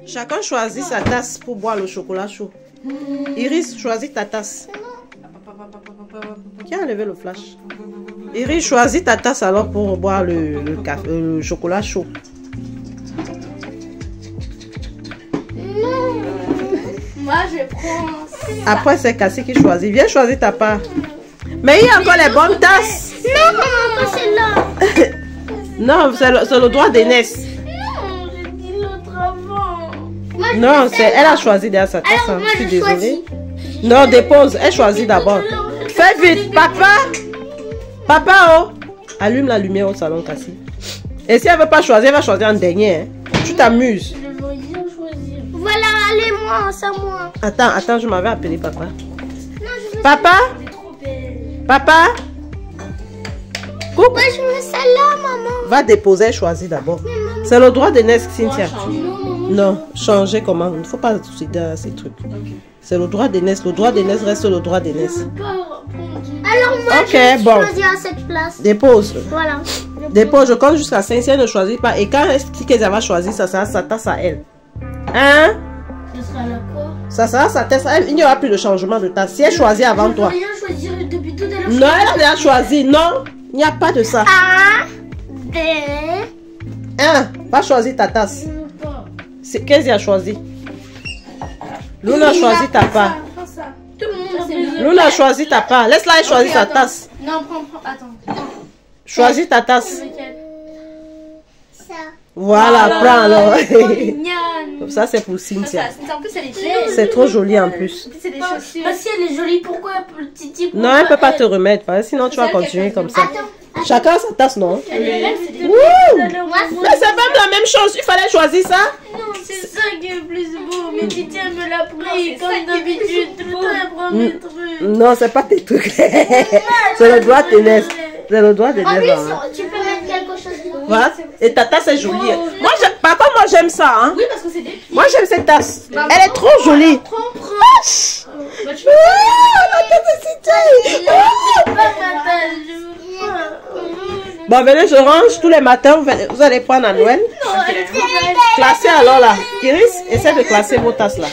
Speaker 1: Chacun choisit sa tasse pour boire le chocolat chaud. Iris, choisis ta tasse. Qui a enlevé le flash? Iris, choisis ta tasse alors pour boire le chocolat chaud.
Speaker 2: Moi, je prends.
Speaker 1: Après, c'est Cassie qui choisit. Viens choisir ta part. Mais il y a encore les bonnes tasses.
Speaker 3: Non, maman, pas celle-là.
Speaker 1: Non, c'est le droit d'Inès.
Speaker 2: Non, j'ai dit l'autre avant.
Speaker 3: Moi, je
Speaker 1: Non,
Speaker 3: veux celle-là.
Speaker 1: elle a choisi derrière sa tasse.
Speaker 3: Alors,
Speaker 1: Hein.
Speaker 3: moi,
Speaker 1: Je suis
Speaker 3: je
Speaker 1: désolée.
Speaker 3: choisis.
Speaker 1: Non, dépose. Elle choisit d'abord. Fais vite, papa. Papa, oh. Allume la lumière au salon, Cassie. Et si elle ne veut pas choisir, elle va choisir en dernier. Hein. Tu t'amuses.
Speaker 2: Je veux bien choisir.
Speaker 3: Voilà, allez, moi, c'est à moi.
Speaker 1: Attends, je m'avais appelé papa.
Speaker 3: Non, je veux
Speaker 1: Papa?
Speaker 2: C'est trop belle.
Speaker 1: Papa? Coupe.
Speaker 3: Moi, je veux celle-là, maman.
Speaker 1: Va déposer et choisir d'abord. C'est le droit de Ness, Cynthia.
Speaker 3: Non,
Speaker 1: Non, changer comment? Il ne faut pas suicider à ces trucs. C'est le droit d'Inès. Le droit d'Inès reste le droit d'Inès.
Speaker 3: alors moi,
Speaker 1: Ok,
Speaker 3: je
Speaker 1: bon.
Speaker 3: choisis à cette place.
Speaker 1: Dépose.
Speaker 3: Voilà.
Speaker 1: Dépose, je compte jusqu'à 5 si elle ne choisit pas. Et quand elle va choisir, ça sera sa tasse à elle. Hein?
Speaker 2: Ce sera la quoi?
Speaker 1: Ça sera sa tasse à elle. Il n'y aura plus de changement de tasse. Si elle choisit avant toi.
Speaker 2: Je veux rien choisir depuis tout à l'heure.
Speaker 1: Non, elle a déjà choisi. Non, il n'y a pas de ça.
Speaker 3: A, B.
Speaker 1: Hein? Va choisir ta tasse.
Speaker 2: Je veux pas.
Speaker 1: C'est qu'est-ce qu'il a choisi? Luna a choisi ta part.
Speaker 2: Prends ça. Tout le monde a pris.
Speaker 1: Luna a choisi ta part. Laisse-la elle choisir sa tasse.
Speaker 2: Non, prends. Attends.
Speaker 1: Choisis ta tasse.
Speaker 2: Lequel?
Speaker 3: Ça.
Speaker 1: Voilà, prends alors.
Speaker 2: Trop mignonne.
Speaker 1: Ça, c'est pour Cynthia.
Speaker 2: En plus, elle est belle.
Speaker 1: C'est trop joli en plus.
Speaker 2: En plus, c'est des chaussures. Bah, si elle est jolie, pourquoi Titi?
Speaker 1: Non, elle ne peut pas te remettre. Parce que sinon, tu vas continuer comme ça.
Speaker 3: Attends.
Speaker 1: Chacun sa tasse, non?
Speaker 2: Elle est belle, c'est des
Speaker 1: Wouh! Mais c'est même la même chose. Il fallait choisir ça.
Speaker 2: Non, c'est ça qui est plus beau. Mais Titi, elle me l'a pris comme d'habitude. Tout le temps, elle prend mes trucs.
Speaker 1: Non, c'est pas tes trucs. C'est le doigt de Ness. C'est le doigt de
Speaker 3: En
Speaker 1: Ness.
Speaker 3: plus,
Speaker 1: Hein.
Speaker 3: tu peux mettre quelque chose dedans.
Speaker 1: Voilà. Et ta tasse est jolie. Moi, par contre, moi, j'aime ça. Hein.
Speaker 5: Oui, parce que c'est des pieds.
Speaker 1: Moi, j'aime cette tasse. Elle est trop jolie.
Speaker 5: Prends. Bah, tu
Speaker 1: La tasse de Cynthia. Bon, venez, je range tous les matins. Vous allez prendre à Noël. Classez alors là. Iris, essaie de classer vos tasses là.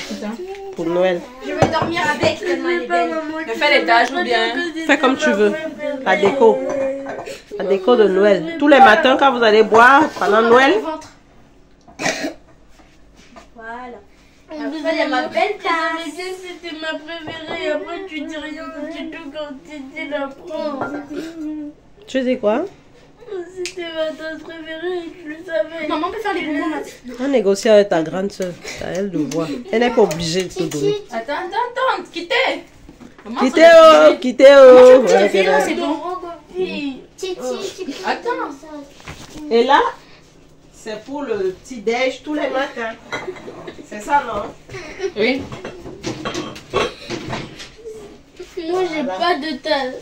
Speaker 1: Pour Noël.
Speaker 5: Je vais dormir avec tellement elle est belle. Mais fais les tâches ou bien.
Speaker 1: Fais comme tu veux. La déco. La déco de Noël. Tous les matins quand vous allez boire pendant Noël.
Speaker 5: Voilà.
Speaker 2: Fais ma belle tasse.
Speaker 7: C'était ma préférée. Après, tu dis rien du tout quand tu la prends.
Speaker 1: Tu dis quoi?
Speaker 7: C'était ma tasse préférée. Je le savais.
Speaker 5: Maman peut faire les bonbons maintenant.
Speaker 1: On négocie avec ta grande soeur. C'est à elle de voir. Elle n'est pas obligée de te donner.
Speaker 5: Attends, quittez.
Speaker 1: Quittez oh, quittez oh. Ouais,
Speaker 5: Fais là,
Speaker 1: c'est
Speaker 5: c'est
Speaker 1: bon.
Speaker 5: bon. Attends.
Speaker 1: Et là, c'est pour le petit déj tous les matins. C'est ça, non?
Speaker 5: Oui.
Speaker 7: Moi, j'ai pas de tasse.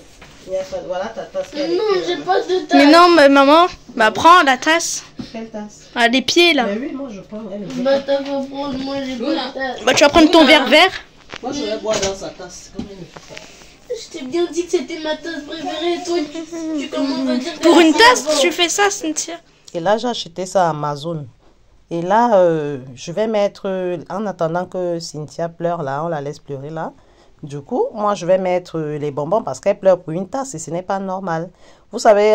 Speaker 1: Voilà ta tasse.
Speaker 7: Non, j'ai pas de tasse.
Speaker 2: Mais non, mais maman, bah prends la tasse.
Speaker 1: Quelle tasse?
Speaker 2: Ah, les pieds là.
Speaker 1: Mais oui, moi je prends. Elle est
Speaker 7: Bah, t'as pas prendre. Moi, j'ai pas de tasse.
Speaker 2: Bah tu vas prendre ton verre vert.
Speaker 1: Moi je vais boire dans sa tasse. Comment elle me fait ça?
Speaker 7: Je t'ai bien dit que c'était ma tasse préférée. Toi, tu commences à dire que
Speaker 2: Pour une
Speaker 7: c'est
Speaker 2: tasse,
Speaker 7: bon.
Speaker 2: tu fais ça, Cynthia.
Speaker 1: Et là, j'ai acheté ça à Amazon. Et là, je vais mettre, en attendant que Cynthia pleure là, on la laisse pleurer là. Du coup, moi, je vais mettre les bonbons parce qu'elle pleure pour une tasse et ce n'est pas normal. Vous savez,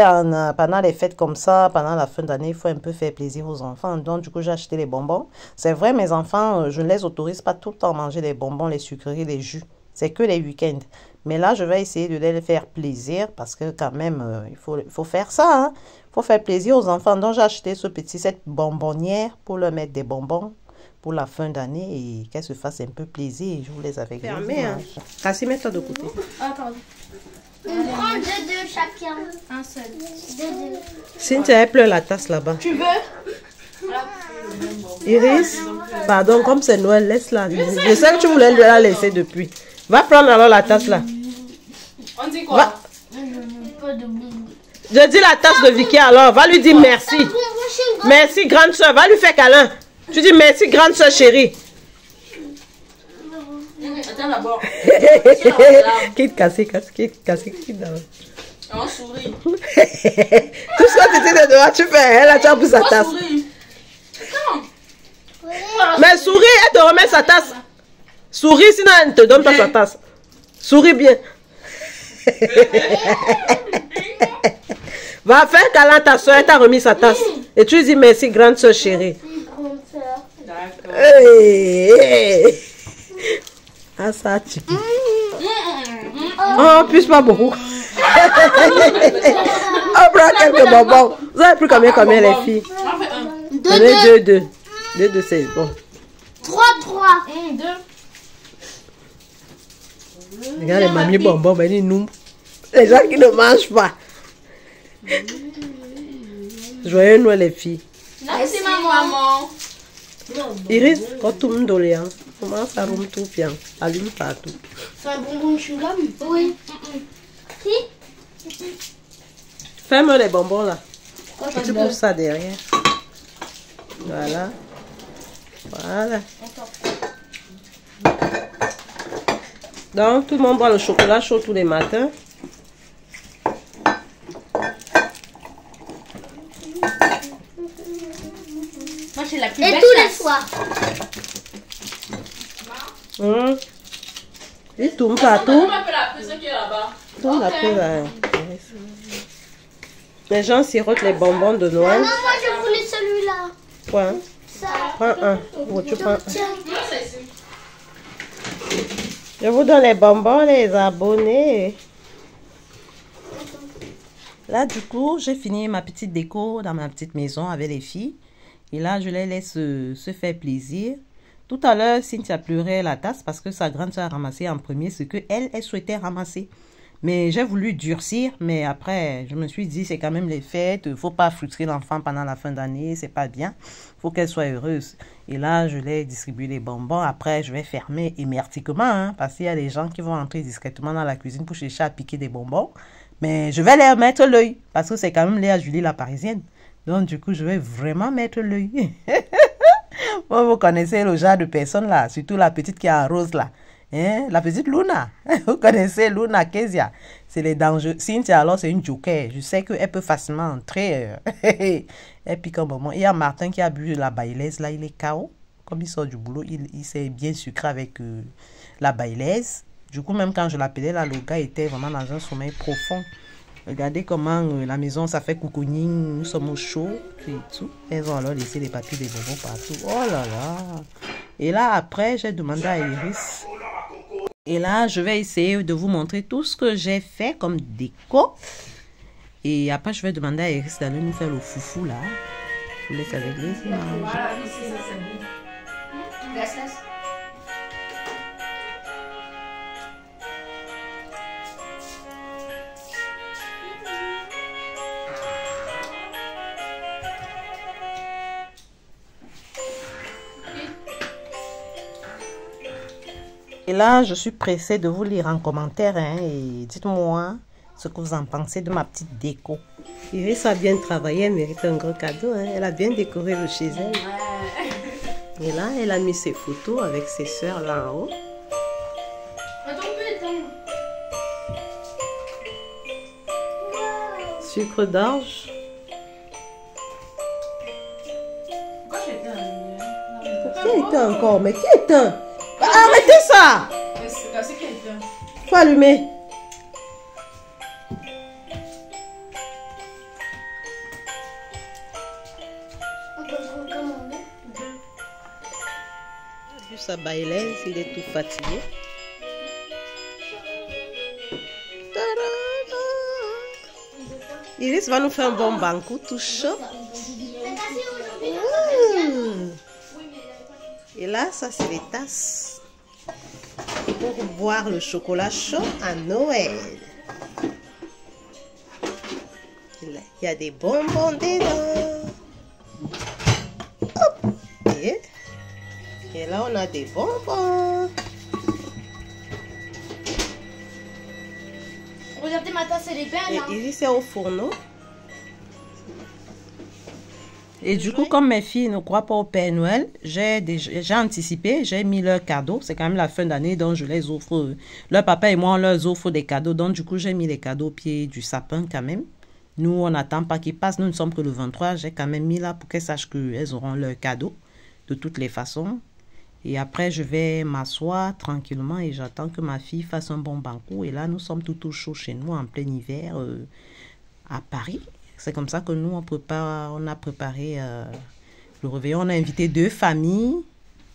Speaker 1: pendant les fêtes comme ça, pendant la fin d'année, il faut un peu faire plaisir aux enfants. Donc, du coup, j'ai acheté les bonbons. C'est vrai, mes enfants, je ne les autorise pas tout le temps à manger les bonbons, les sucreries, les jus. C'est que les week-ends. Mais là, je vais essayer de les faire plaisir parce que quand même, il faut faire ça. Hein? Il faut faire plaisir aux enfants. Donc, j'ai acheté cette bonbonnière pour leur mettre des bonbons pour la fin d'année et qu'elles se fassent un peu plaisir. Je vous les avais fermés. Hein. Cassie, mets-toi de côté.
Speaker 5: Ah, pardon.
Speaker 3: On prend deux chacun.
Speaker 5: Un seul.
Speaker 3: Deux.
Speaker 1: Cynthia, elle pleure la tasse là-bas.
Speaker 5: Tu veux?
Speaker 1: Iris, pardon, comme c'est Noël, laisse-la. Je sais que tu voulais la laisser depuis. Va prendre alors la tasse là.
Speaker 5: On dit quoi?
Speaker 1: Va.
Speaker 7: Pas de bonbons.
Speaker 1: Je dis la tasse de Vicky alors. Va lui dire merci. Merci, grande soeur. Va lui faire câlin. Tu dis merci, grande soeur chérie.
Speaker 5: Attends d'abord.
Speaker 1: Quitte cassé, quitte d'abord.
Speaker 5: On sourit.
Speaker 1: Tout ce que tu dis de dehors, tu fais. Elle a déjà pris sa tasse.
Speaker 5: Souris.
Speaker 1: Mais souris, elle te remet sa tasse. Souris, sinon elle ne te donne pas sa tasse. Souris bien. Va faire câlin à ta soeur, elle t'a remis sa tasse. Et tu lui dis merci, grande soeur chérie.
Speaker 5: D'accord.
Speaker 1: Hey, hey. Ah, ça, tu. Oh, plus pas beaucoup. On prend quelques bonbons. Vous avez pris combien les filles?
Speaker 5: On fait un.
Speaker 1: Deux, c'est bon.
Speaker 3: 3.
Speaker 5: 2.
Speaker 1: Regarde les mamies bonbons, ben ils nous. Les gens qui ne mangent pas. Joyeux Noël les filles.
Speaker 5: Merci maman.
Speaker 1: Iris, quand tout le monde est, comment ça roule tout bien? Allume partout.
Speaker 7: C'est un bonbon chou-lame.
Speaker 3: Oui.
Speaker 1: Ferme les bonbons là. Et tu pousses ça derrière. Voilà. Voilà. Donc, tout le monde boit le chocolat chaud tous les matins.
Speaker 5: Moi, j'ai la plus
Speaker 3: Et
Speaker 5: belle
Speaker 3: tous les
Speaker 5: tasse.
Speaker 3: soirs.
Speaker 1: Il tourne partout.
Speaker 5: On appelle la personne qui est là-bas.
Speaker 1: Tourne après là. Les gens sirotent les bonbons de Noël.
Speaker 3: Non, moi je voulais celui-là.
Speaker 1: Quoi?
Speaker 3: Ça.
Speaker 1: Prends un. Oh, tu prends un.
Speaker 3: Tiens.
Speaker 5: Non, c'est ici.
Speaker 1: Je vous donne les bonbons, les abonnés. Là, du coup, j'ai fini ma petite déco dans ma petite maison avec les filles. Et là, je les laisse se faire plaisir. Tout à l'heure, Cynthia pleurait la tasse parce que sa grande soeur a ramassé en premier ce qu'elle souhaitait ramasser. Mais j'ai voulu durcir, mais après, je me suis dit, c'est quand même les fêtes, il ne faut pas frustrer l'enfant pendant la fin d'année, c'est pas bien. Il faut qu'elle soit heureuse. Et là, je l'ai distribué les bonbons. Après, je vais fermer hermétiquement, hein, parce qu'il y a des gens qui vont entrer discrètement dans la cuisine pour chercher à piquer des bonbons. Mais je vais leur mettre l'œil, parce que c'est quand même Léa Julie la Parisienne. Donc, du coup, je vais vraiment mettre l'œil. Vous connaissez le genre de personne là, surtout la petite qui est en rose là. Hein? La petite Luna, vous connaissez Luna Kezia, c'est les dangers. Cynthia alors c'est une joker, je sais qu'elle peut facilement entrer. Et puis comme moment, il y a Martin qui a bu la baileuse là, il est KO. Comme il sort du boulot, il s'est bien sucré avec la baileuse. Du coup même quand je l'appelais là, le gars était vraiment dans un sommeil profond. Regardez comment la maison ça fait coucouning, nous sommes au chaud et tout. Elles ont alors laissé les papiers des bonbons partout. Oh là là. Et là après j'ai demandé à Iris. Et là, je vais essayer de vous montrer tout ce que j'ai fait comme déco. Et après, je vais demander à Iris d'aller nous faire le foufou là. Je vous laisse avec les images.
Speaker 5: Voilà, oui, c'est ça, c'est bon. Laisse.
Speaker 1: Et là, je suis pressée de vous lire en commentaire. Hein, et dites-moi ce que vous en pensez de ma petite déco.
Speaker 8: Iris a bien travaillé, elle mérite un gros cadeau. Hein. Elle a bien décoré le chez elle. Ouais. Et là, elle a mis ses photos avec ses soeurs là en haut.
Speaker 5: Attends, on peut éteindre.
Speaker 8: Sucre d'orge.
Speaker 5: Pourquoi j'ai éteint la lumière?
Speaker 8: Qui éteint encore? Mais qui éteint? Arrêtez ça!
Speaker 5: C'est qui éteint?
Speaker 8: Faut allumer. Vu sa baileuse, il est tout fatigué. Iris va nous faire un bon banco tout chaud. Et là, ça c'est les tasses pour boire le chocolat chaud à Noël. Il y a des bonbons dedans. Hop. Et là, on a des bonbons.
Speaker 3: Regardez ma tasse, elle est belle. Hein.
Speaker 8: Et Iris est au fourneau.
Speaker 1: Et du coup, comme mes filles ne croient pas au Père Noël, j'ai anticipé, j'ai mis leurs cadeaux. C'est quand même la fin d'année, donc je les offre. Leur papa et moi, on leur offre des cadeaux. Donc, du coup, j'ai mis les cadeaux au pied du sapin quand même. Nous, on n'attend pas qu'ils passent. Nous ne sommes que le 23. J'ai quand même mis là pour qu'elles sachent qu'elles auront leurs cadeaux de toutes les façons. Et après, je vais m'asseoir tranquillement et j'attends que ma fille fasse un bon banco. Et là, nous sommes tout chaud chez nous en plein hiver à Paris. C'est comme ça que nous, on a préparé le réveillon. On a invité 2 familles,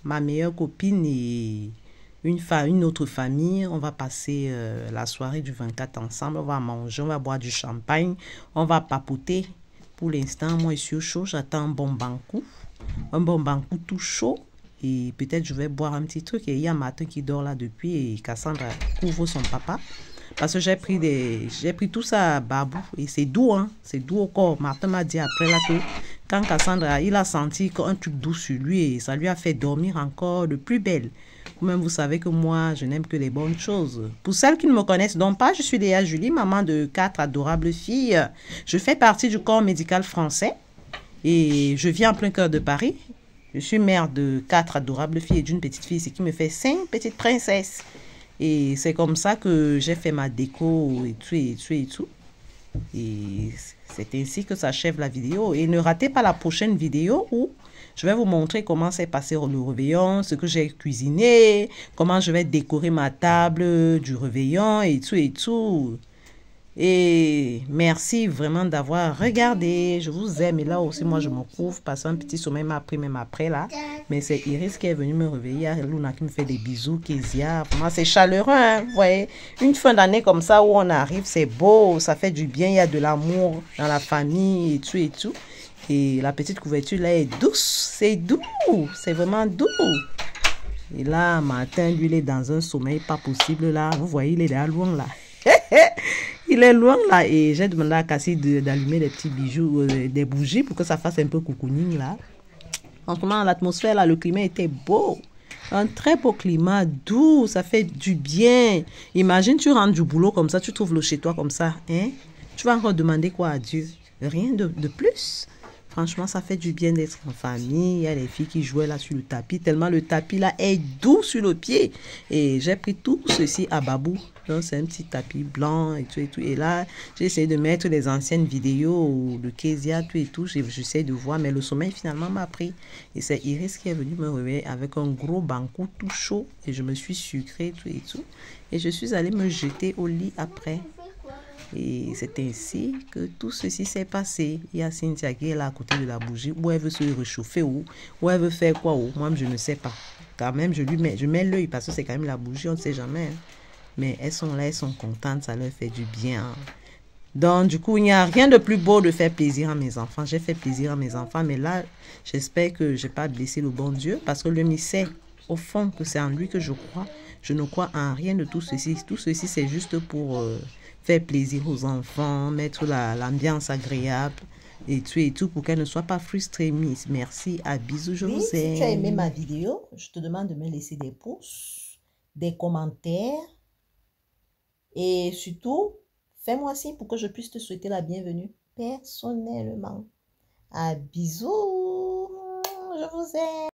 Speaker 1: ma meilleure copine et une autre famille. On va passer la soirée du 24 ensemble. On va manger, on va boire du champagne, on va papoter. Pour l'instant, moi, je suis au chaud. J'attends un bon banco tout chaud. Et peut-être je vais boire un petit truc. Et il y a Martin qui dort là depuis et Cassandra couvre son papa. Parce que j'ai pris tout ça à Babou et c'est doux, hein. C'est doux au corps. Martin m'a dit après là que quand Cassandra, il a senti un truc doux sur lui et ça lui a fait dormir encore de plus belle. Vous-même, vous savez que moi, je n'aime que les bonnes choses. Pour celles qui ne me connaissent donc pas, je suis Léa Julie, maman de 4 adorables filles. Je fais partie du corps médical français et je vis en plein cœur de Paris. Je suis mère de 4 adorables filles et d'une petite fille, ce qui me fait 5 petites princesses. Et c'est comme ça que j'ai fait ma déco et tout et tout et tout. Et c'est ainsi que s'achève la vidéo. Et ne ratez pas la prochaine vidéo où je vais vous montrer comment s'est passé le réveillon, ce que j'ai cuisiné, comment je vais décorer ma table du réveillon et tout et tout. Et merci vraiment d'avoir regardé. Je vous aime. Et là aussi, moi, je me couvre parce qu'un petit sommeil m'a pris même après là. Mais c'est Iris qui est venue me réveiller. Luna qui me fait des bisous. Kezia. Vraiment, c'est chaleureux. Hein? Vous voyez, une fin d'année comme ça où on arrive, c'est beau. Ça fait du bien. Il y a de l'amour dans la famille et tout et tout. Et la petite couverture là est douce. C'est doux. C'est vraiment doux. Et là, Martin, lui, il est dans un sommeil pas possible là. Vous voyez, il est là loin là. Il est loin là et j'ai demandé à Cassie d'allumer des petits bijoux, des bougies pour que ça fasse un peu cocooning là. Franchement, l'atmosphère là, le climat était beau. Un très beau climat, doux, ça fait du bien. Imagine, tu rentres du boulot comme ça, tu trouves le chez toi comme ça. Hein? Tu vas encore demander quoi à Dieu? Rien de plus. Franchement, ça fait du bien d'être en famille. Il y a les filles qui jouaient là sur le tapis, tellement le tapis là est doux sur le pied. Et j'ai pris tout ceci à Babou. Donc, c'est un petit tapis blanc et tout et tout. Et là, j'ai essayé de mettre les anciennes vidéos de Kezia, tout et tout. J'essaie de voir, mais le sommeil finalement m'a pris. Et c'est Iris qui est venue me réveiller avec un gros banco tout chaud. Et je me suis sucrée, tout et tout. Et je suis allée me jeter au lit après. Et c'est ainsi que tout ceci s'est passé. Il y a Cynthia qui est là à côté de la bougie. Où elle veut se réchauffer ou elle veut faire quoi ou moi je ne sais pas. Quand même je mets l'œil parce que c'est quand même la bougie, on ne sait jamais. Mais elles sont là, elles sont contentes, ça leur fait du bien. Donc du coup il n'y a rien de plus beau de faire plaisir à mes enfants. J'ai fait plaisir à mes enfants mais là j'espère que je n'ai pas blessé le bon Dieu parce que lui sait au fond que c'est en lui que je crois. Je ne crois en rien de tout ceci. Tout ceci c'est juste pour... faire plaisir aux enfants, mettre l'ambiance agréable et tout pour qu'elles ne soient pas frustrées. Merci, à bisous, je vous aime. Si tu as aimé ma vidéo, je te demande de me laisser des pouces, des commentaires et surtout, fais-moi signe pour que je puisse te souhaiter la bienvenue personnellement. À bisous, je vous aime.